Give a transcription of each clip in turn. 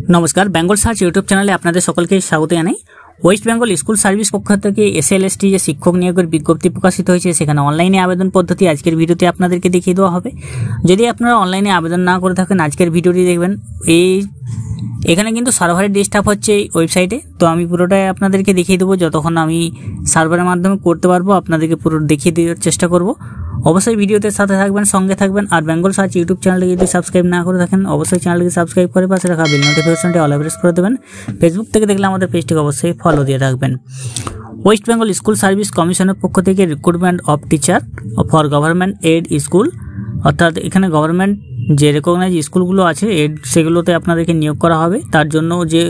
नमस्कार बेंगल सार्च यूट्यूब चैनले आपनादेर सकलके स्वागत Janai. Waste Bengal school service पक्ष थेके एसएलएसटी जे शिक्षक नियोगेर विज्ञप्ति प्रकाशित हयेछे सेखाने अनलाइने आवेदन पद्धति आजकेर भिडियोते आपनादेरके देखिए देওয়া হবে। यदि आपनारा अनलाइने आवेदन ना करे थाकेन आजकेर भिडियोटी देखबेन। एखाने किन्तु सार्भारेर डेस्कटप हच्छे वेबसाइटे, तो आमी पुरोटाई आपनादेरके देखिए देबो। যতক্ষণ আমি সার্ভারের মাধ্যমে করতে পারবো আপনাদেরকে পুরো দেখিয়ে দেওয়ার চেষ্টা করব। অবশ্যই ভিডিওতে সাথে থাকবেন, সঙ্গে থাকবেন। আর বেঙ্গল সার্চ ইউটিউব চ্যানেলটি যদি সাবস্ক্রাইব না করে থাকেন অবশ্যই চ্যানেলটিকে সাবস্ক্রাইব করে পাশে রাখা বেল নোটিফিকেশনটি অল প্রেস করে দেবেন। ফেসবুক থেকে দেখলে আমাদের পেজটিকে অবশ্যই ফলো দিয়ে রাখবেন। ওয়েস্ট বেঙ্গল স্কুল সার্ভিস কমিশনের পক্ষ থেকে recruitment of teacher for government aid school, অর্থাৎ এখানে গভর্নমেন্ট যে রেকগনাইজ স্কুলগুলো আছে এড সেগুলোতে আপনাদেরকে নিয়োগ করা হবে। তার জন্য যে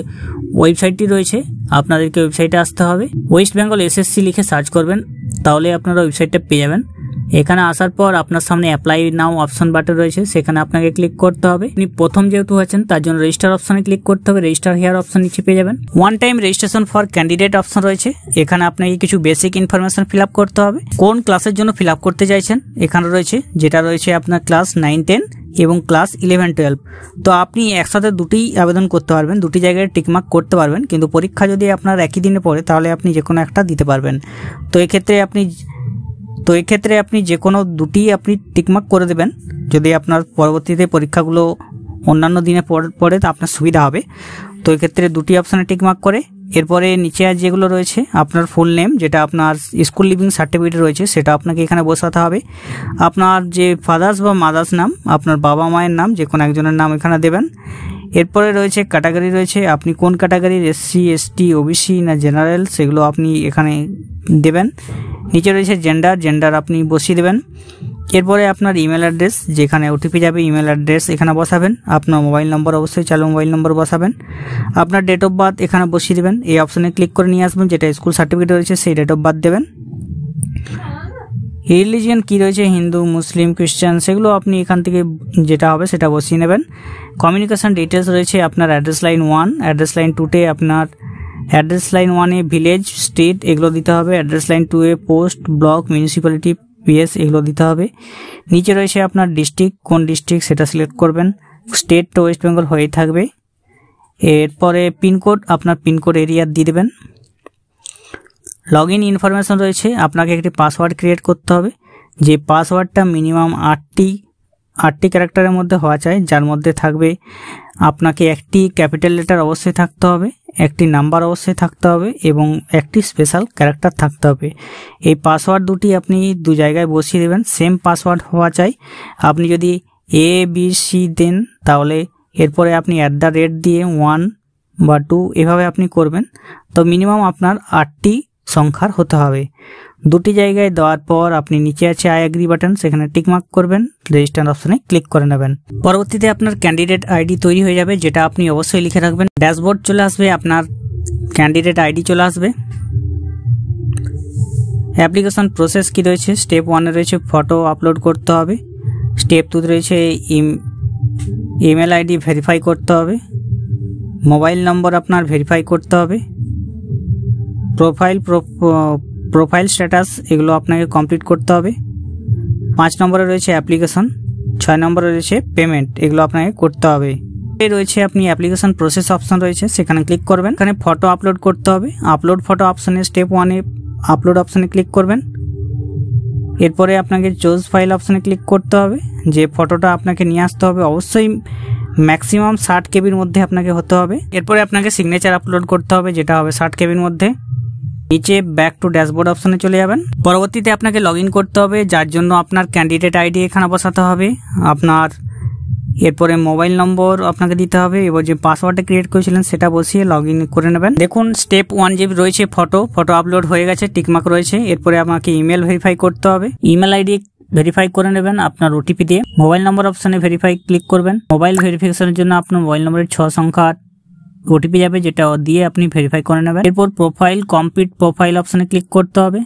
ওয়েবসাইটটি রয়েছে আপনাদেরকে ওয়েবসাইটে আসতে হবে। ওয়েস্ট বেঙ্গল এসএসসি লিখে সার্চ করবেন, তাহলে আপনারা ওয়েবসাইটটা পেয়ে যাবেন। এখানে আসার পর আপনার সামনে অ্যাপ্লাই নাও অপশন বাটন রয়েছে, সেখানে আপনাকে ক্লিক করতে হবে। আপনি প্রথম যেহেতু আছেন তার জন্য রেজিস্টার অপশনে ক্লিক করতে হবে। রেজিস্টার হিয়ার অপশন নিচে পেয়ে যাবেন। One time registration for candidate option রয়েছে, এখানে আপনাকে কিছু বেসিক ইনফরমেশন ফিল আপ করতে হবে। কোন ক্লাসের জন্য ফিল আপ করতে চাইছেন এখানে রয়েছে, যেটা রয়েছে আপনার ক্লাস 9-10 এবং ক্লাস 11-12। তো আপনি একসাথে দুটি আবেদন করতে পারবেন, দুটি জায়গায় টিকমার্ক করতে পারবেন, কিন্তু পরীক্ষা যদি আপনার একই দিনে পড়ে তাহলে আপনি যে কোনো একটা দিতে পারবেন। তো এক্ষেত্রে আপনি যে কোনো দুটি আপনি টিকমার্ক করে দেবেন। যদি আপনার পরবর্তীতে পরীক্ষাগুলো অন্যান্য দিনে পড়ে তো আপনার সুবিধা হবে। তো এক্ষেত্রে দুটি অপশানে টিকমার্ক করে এরপরে নিচে আর যেগুলো রয়েছে আপনার ফুল নেম, যেটা আপনার স্কুল লিভিং সার্টিফিকেট রয়েছে সেটা আপনাকে এখানে বসাতে হবে। আপনার যে ফাদার্স বা মাদার্স নাম, আপনার বাবা মায়ের নাম, যে কোনো একজনের নাম এখানে দেবেন। এরপরে রয়েছে ক্যাটাগরি রয়েছে, আপনি কোন ক্যাটাগরির এসসি এসটি ওবিসি না জেনারেল সেগুলো আপনি এখানে দেবেন। নিচে রয়েছে জেন্ডার আপনি বসিয়ে দেবেন। এরপরে আপনার ইমেল অ্যাড্রেস, যেখানে ওটিপি যাবে ইমেল অ্যাড্রেস এখানে বসাবেন। আপনার মোবাইল নম্বর অবশ্যই চালু মোবাইল নম্বর বসাবেন। আপনার ডেট অফ বার্থ এখানে বসিয়ে দেবেন। এই অপশানে ক্লিক করে নিয়ে আসবেন, যেটা স্কুল সার্টিফিকেট রয়েছে সেই ডেট অফ বার্থ দেবেন। রিলিজিয়ন কি রয়েছে, হিন্দু মুসলিম খ্রিস্টান, সেগুলো আপনি এখান থেকে যেটা হবে সেটা বসিয়ে নেবেন। কমিউনিকেশন ডিটেলস রয়েছে আপনার অ্যাড্রেস লাইন 1, অ্যাড্রেস লাইন 2-তে আপনার অ্যাড্রেস লাইন 1-এ ভিলেজ স্টেট এগুলো দিতে হবে। অ্যাড্রেস লাইন 2-এ পোস্ট ব্লক মিউনিসিপ্যালিটি পিএস এগুলো দিতে হবে। নিচে রয়েছে আপনার ডিস্ট্রিক্ট, কোন ডিস্ট্রিক্ট সেটা সিলেক্ট করবেন। স্টেট তো ওয়েস্ট বেঙ্গল হয়েই থাকবে। এরপরে পিনকোড, আপনার পিনকোড এরিয়া দিয়ে দেবেন। লগ ইন ইনফরমেশন রয়েছে, আপনাকে একটি পাসওয়ার্ড ক্রিয়েট করতে হবে। যে পাসওয়ার্ডটা মিনিমাম 8টি ক্যারেক্টারের মধ্যে হওয়া চাই, যার মধ্যে থাকবে আপনাকে একটি ক্যাপিটাল লেটার অবশ্যই থাকতে হবে, একটি নাম্বার অবশ্যই থাকতে হবে এবং একটি স্পেশাল ক্যারেক্টার থাকতে হবে। এই পাসওয়ার্ড দুটি আপনি দু জায়গায় বসিয়ে দেবেন, সেম পাসওয়ার্ড হওয়া চাই। আপনি যদি ABC দেন তাহলে এরপরে আপনি @ দিয়ে 1 বা 2 এভাবে আপনি করবেন। তো মিনিমাম আপনার 8টি সংখ্যার হতে হবে। দুটি জায়গায় দেওয়ার পর আপনি নিচে আছে আই এগ্রি বাটন, সেখানে টিকমার্ক করবেন, রেজিস্টার অপশনে ক্লিক করে নেবেন। পরবর্তীতে আপনার ক্যান্ডিডেট আইডি তৈরি হয়ে যাবে, যেটা আপনি অবশ্যই লিখে রাখবেন। ড্যাশবোর্ড চলে আসবে, আপনার ক্যান্ডিডেট আইডি চলে আসবে। অ্যাপ্লিকেশন প্রসেস কি রয়েছে, স্টেপ 1-এ রয়েছে ফটো আপলোড করতে হবে। স্টেপ 2-তে রয়েছে ইমেল আইডি ভেরিফাই করতে হবে। মোবাইল নম্বর আপনার ভেরিফাই করতে হবে। প্রোফাইল স্ট্যাটাস এগুলো আপনাকে কমপ্লিট করতে হবে। 5 নম্বরে রয়েছে অ্যাপ্লিকেশন, 6 নম্বরে রয়েছে পেমেন্ট, এগুলো আপনাকে করতে হবে। রয়েছে আপনি অ্যাপ্লিকেশন প্রসেস অপশন রয়েছে, সেখানে ক্লিক করবেন। এখানে ফটো আপলোড করতে হবে। আপলোড ফটো অপশনে স্টেপ 1-এ আপলোড অপশনে ক্লিক করবেন। এরপরে আপনাকে চুজ ফাইল অপশনে ক্লিক করতে হবে। যে ফটোটা আপনাকে নিয়ে আসতে হবে অবশ্যই ম্যাক্সিমাম 60 কেবির মধ্যে আপনাকে হতে হবে। এরপরে আপনাকে সিগনেচার আপলোড করতে হবে, যেটা হবে 60 কেবির মধ্যে। নিচে ব্যাক টু ড্যাশবোর্ড অপশনে চলে যাবেন। পরবর্তীতে আপনাকে লগ ইন করতে হবে, যার জন্য আপনার ক্যান্ডিডেট আইডি এখানে বসাতে হবে আপনার। এরপরে মোবাইল নম্বর আপনাকে দিতে হবে, এবার যে পাসওয়ার্ডটা ক্রিয়েট করেছিলেন সেটা বসিয়ে লগ ইন করে নেবেন। দেখুন স্টেপ 1 যে রয়েছে ফটো আপলোড হয়ে গেছে, টিকমার্ক রয়েছে। এরপরে আপনাকে ইমেল ভেরিফাই করতে হবে। ইমেল আইডি ভেরিফাই করে নেবেন আপনার ওটিপি দিয়ে। মোবাইল নম্বর অপশনে ভেরিফাই ক্লিক করবেন। মোবাইল ভেরিফিকেশনের জন্য আপনার মোবাইল নম্বরের 6 সংখ্যা ওটিপি যাবে, যেটা দিয়ে আপনি ভেরিফাই করে নেবেন। এরপর প্রোফাইল কমপ্লিট প্রোফাইল অপশনে ক্লিক করতে হবে।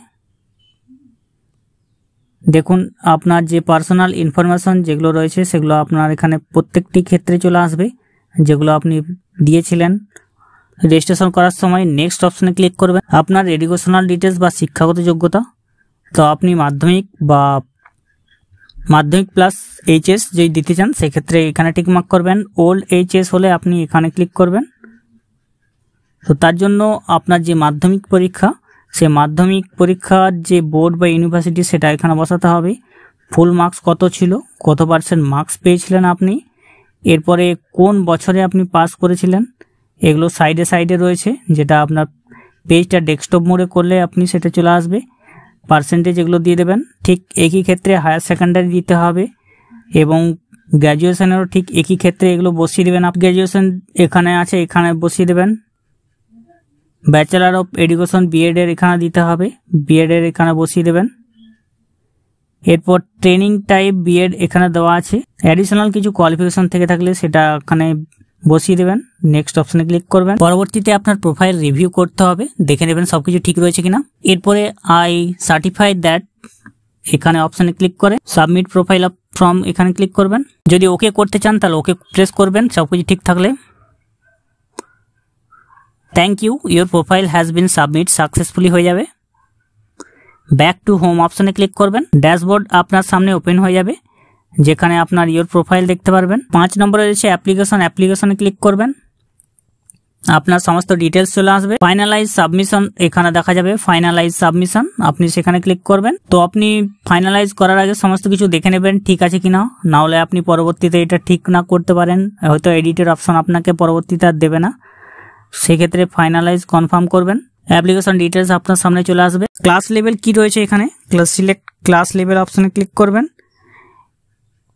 দেখুন আপনার যে পার্সোনাল ইনফরমেশন যেগুলো রয়েছে সেগুলো আপনার এখানে প্রত্যেকটি ক্ষেত্রে চলে আসবে, যেগুলো আপনি দিয়েছিলেন রেজিস্ট্রেশন করার সময়। নেক্সট অপশনে ক্লিক করবেন। আপনার এডুকেশনাল ডিটেলস বা শিক্ষাগত যোগ্যতা, তো আপনি মাধ্যমিক বা মাধ্যমিক প্লাস এইচএস যদি দিতে চান সেক্ষেত্রে এখানে টিক মার্ক করবেন। ওল্ড এইচএস হলে আপনি এখানে ক্লিক করবেন। তো তার জন্য আপনার যে মাধ্যমিক পরীক্ষা, সে মাধ্যমিক পরীক্ষার যে বোর্ড বা ইউনিভার্সিটি সেটা এখানে বসাতে হবে। ফুল মার্কস কত ছিল, কত পার্সেন্ট মার্কস পেয়েছিলেন আপনি, এরপরে কোন বছরে আপনি পাস করেছিলেন, এগুলো সাইডে সাইডে রয়েছে, যেটা আপনার পেজটা ডেস্কটপ মোডে করলে আপনি সেটা চলে আসবে। পার্সেন্টেজ এগুলো দিয়ে দেবেন। ঠিক একই ক্ষেত্রে হায়ার সেকেন্ডারি দিতে হবে এবং গ্র্যাজুয়েশনেরও ঠিক একই ক্ষেত্রে এগুলো বসিয়ে দেবেন। আপ গ্র্যাজুয়েশন এখানে আছে, এখানে বসিয়ে দেবেন। ব্যাচেলার অফ এডুকেশন বিএড এর এখানে দিতে হবে, বিএড এর এখানে বসিয়ে দেবেন। এরপর ট্রেনিং টাইপ বিএড এখানে দেওয়া আছে। অ্যাডিশনাল কিছু কোয়ালিফিকেশন থেকে থাকলে সেটা এখানে বসিয়ে দেবেন। নেক্সট অপশনে ক্লিক করবেন। পরবর্তীতে আপনার প্রোফাইল রিভিউ করতে হবে, দেখে নেবেন সবকিছু ঠিক রয়েছে কিনা। এরপরে আই সার্টিফাই দ্যাট এখানে অপশনে ক্লিক করে সাবমিট প্রোফাইল ফর্ম এখানে ক্লিক করবেন। যদি ওকে করতে চান তাহলে ওকে প্রেস করবেন সবকিছু ঠিক থাকলে। Thank you, your profile has been submit successfully হয়ে যাবে। ব্যাক টু হোম অপশনে ক্লিক করবেন। ড্যাশবোর্ড আপনার সামনে ওপেন হয়ে যাবে, যেখানে আপনার ইউর প্রোফাইল দেখতে পারবেন। 5 নম্বরে রয়েছে অ্যাপ্লিকেশনে ক্লিক করবেন। আপনার সমস্ত ডিটেলস চলে আসবে। ফাইনালাইজ সাবমিশন এখানে দেখা যাবে, ফাইনালাইজ সাবমিশন আপনি সেখানে ক্লিক করবেন। তো আপনি ফাইনালাইজ করার আগে সমস্ত কিছু দেখে নেবেন ঠিক আছে কিনা, না হলে আপনি পরবর্তীতে এটা ঠিক না করতে পারেন, হয়তো এডিটের অপশন আপনাকে পরবর্তীতে আর দেবে না, সেক্ষেত্রে ফাইনালাইজ কনফার্ম করবেন। অ্যাপ্লিকেশন ডিটেলস আপনার সামনে চলে আসবে। ক্লাস লেভেল কি রয়েছে এখানে, সিলেক্ট ক্লাস লেভেল অপশনে ক্লিক করবেন।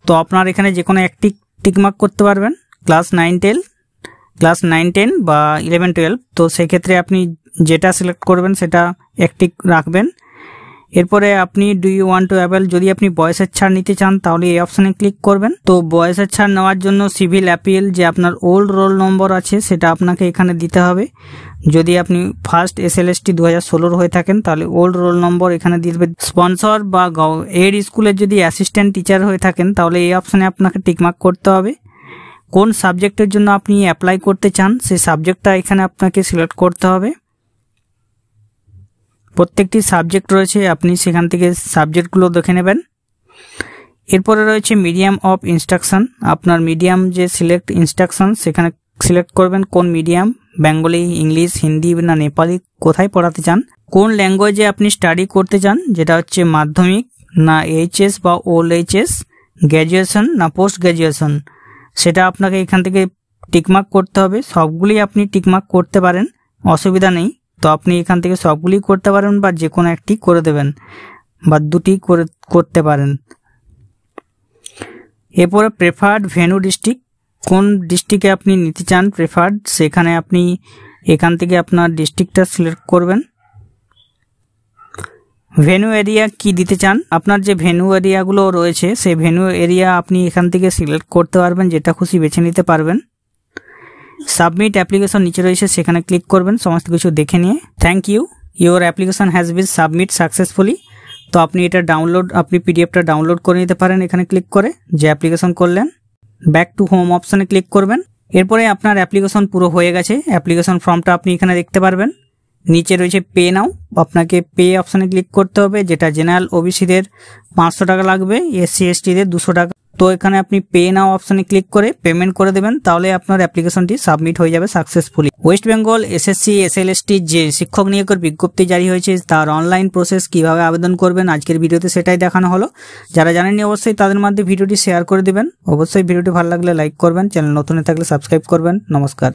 তো আপনার এখানে যে কোনো একটি টিকমার্ক করতে পারবেন, ক্লাস 9, 10 বা 11, 12। তো সেক্ষেত্রে আপনি যেটা সিলেক্ট করবেন সেটা একটি রাখবেন। এরপরে আপনি do you want to avail, যদি আপনি বয়সের ছাড় নিতে চান তাহলে এই অপশনে ক্লিক করবেন। তো বয়সের ছাড় নেওয়ার জন্য সিভিল অ্যাপিল যে আপনার ওল্ড রোল নম্বর আছে সেটা আপনাকে এখানে দিতে হবে। যদি আপনি ফার্স্ট SLST 2016 হয়ে থাকেন তাহলে ওল্ড রোল নম্বর এখানে দিয়ে দেবেন। স্পন্সর বা এড স্কুলের যদি অ্যাসিস্ট্যান্ট টিচার হয়ে থাকেন তাহলে এই অপশনে আপনাকে টিকমার্ক করতে হবে। কোন সাবজেক্টের জন্য আপনি অ্যাপ্লাই করতে চান সেই সাবজেক্টটা এখানে আপনাকে সিলেক্ট করতে হবে। প্রত্যেকটি সাবজেক্ট রয়েছে, আপনি সেখান থেকে সাবজেক্টগুলো দেখে নেবেন। এরপরে রয়েছে মিডিয়াম অফ ইনস্ট্রাকশন, আপনার মিডিয়াম যে সিলেক্ট ইনস্ট্রাকশন সেখানে সিলেক্ট করবেন কোন মিডিয়াম, বেঙ্গলি, ইংলিশ, হিন্দি না নেপালি, কোথায় পড়াতে চান, কোন ল্যাঙ্গুয়েজে আপনি স্টাডি করতে চান, যেটা হচ্ছে মাধ্যমিক না এইচএস বা ওল্ড এইচএস, গ্র্যাজুয়েশন না পোস্ট গ্র্যাজুয়েশন, সেটা আপনাকে এখান থেকে টিকমার্ক করতে হবে। সবগুলি আপনি টিকমার্ক করতে পারেন, অসুবিধা নেই। তো আপনি এখান থেকে সবগুলি করতে পারেন বা যে কোনো একটি করে দেবেন বা দুটি করতে পারেন। এরপরে প্রেফার্ড ভেন্যু ডিস্ট্রিক্ট, কোন ডিস্ট্রিক্টে আপনি নিতে চান প্রেফার্ড, সেখানে আপনি এখান থেকে আপনার ডিস্ট্রিক্টটা সিলেক্ট করবেন। ভেন্যু এরিয়া কি দিতে চান, আপনার যে ভেন্যু এরিয়াগুলো রয়েছে সেই ভেন্যু এরিয়া আপনি এখান থেকে সিলেক্ট করতে পারবেন, যেটা খুশি বেছে নিতে পারবেন। সাবমিট অ্যাপ্লিকেশন নিচে রয়েছে, সেখানে ক্লিক করবেন সমস্ত কিছু দেখে নিয়ে। Thank you, your application has been submit successfully. তো আপনি এটা আপনি পিডিএফটা ডাউনলোড করে নিতে পারেন এখানে ক্লিক করে, যে অ্যাপ্লিকেশন করলেন। ব্যাক টু হোম অপশনে ক্লিক করবেন। এরপরে আপনার অ্যাপ্লিকেশন পুরো হয়ে গেছে, অ্যাপ্লিকেশন ফর্মটা আপনি এখানে দেখতে পারবেন। নিচে রয়েছে পে নাও, আপনাকে পে অপশনে ক্লিক করতে হবে, যেটা জেনারেল ওবিসিদের 500 টাকা লাগবে, SC STদের 200 টাকা। তো এখানে আপনি পে নাও অপশনে ক্লিক করে পেমেন্ট করে দেবেন, তাহলে আপনার অ্যাপ্লিকেশনটি সাবমিট হয়ে যাবে successfully. West Bengal SSC SLST যে শিক্ষক নিয়োগের বিজ্ঞপ্তি জারি হয়েছে তার অনলাইন প্রসেস কিভাবে আবেদন করবেন আজকের ভিডিওতে সেটাই দেখানো হলো। যারা জানেননি অবশ্যই তাদের মধ্যে ভিডিওটি শেয়ার করে দিবেন। অবশ্যই ভিডিওটি ভালো লাগলে লাইক করবেন, চ্যানেল নতুন থাকলে সাবস্ক্রাইব করবেন। নমস্কার।